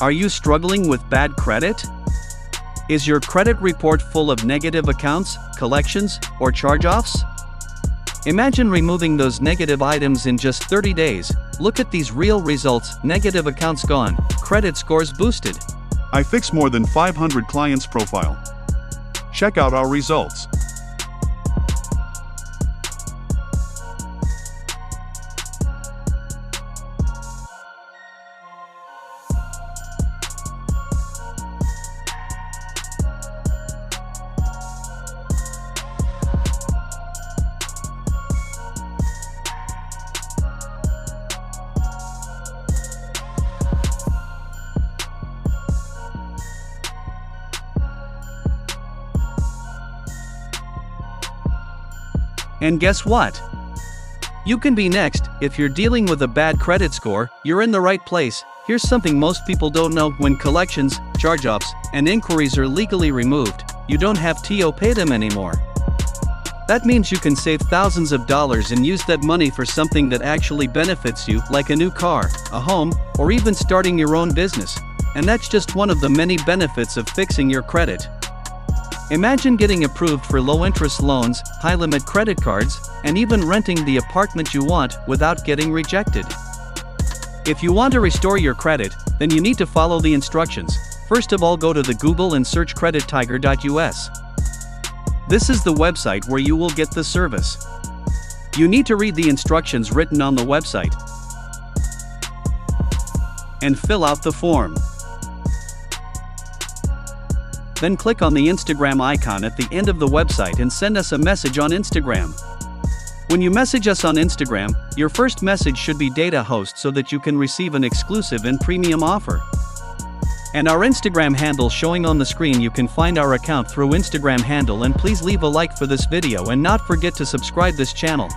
Are you struggling with bad credit? Is your credit report full of negative accounts, collections, or charge-offs? Imagine removing those negative items in just 30 days. Look at these real results: negative accounts gone, credit scores boosted. I fixed more than 500 clients' profile. Check out our results. And guess what? You can be next. If you're dealing with a bad credit score, you're in the right place. Here's something most people don't know: when collections, charge-offs, and inquiries are legally removed, you don't have to pay them anymore. That means you can save thousands of dollars and use that money for something that actually benefits you, like a new car, a home, or even starting your own business. And that's just one of the many benefits of fixing your credit. Imagine getting approved for low-interest loans, high-limit credit cards, and even renting the apartment you want without getting rejected. If you want to restore your credit, then you need to follow the instructions. First of all, go to the Google and search credittiger.us. This is the website where you will get the service. You need to read the instructions written on the website and fill out the form. Then click on the Instagram icon at the end of the website and send us a message on Instagram. When you message us on Instagram, your first message should be data host so that you can receive an exclusive and premium offer. And our Instagram handle showing on the screen. You can find our account through Instagram handle, and please leave a like for this video and not forget to subscribe this channel.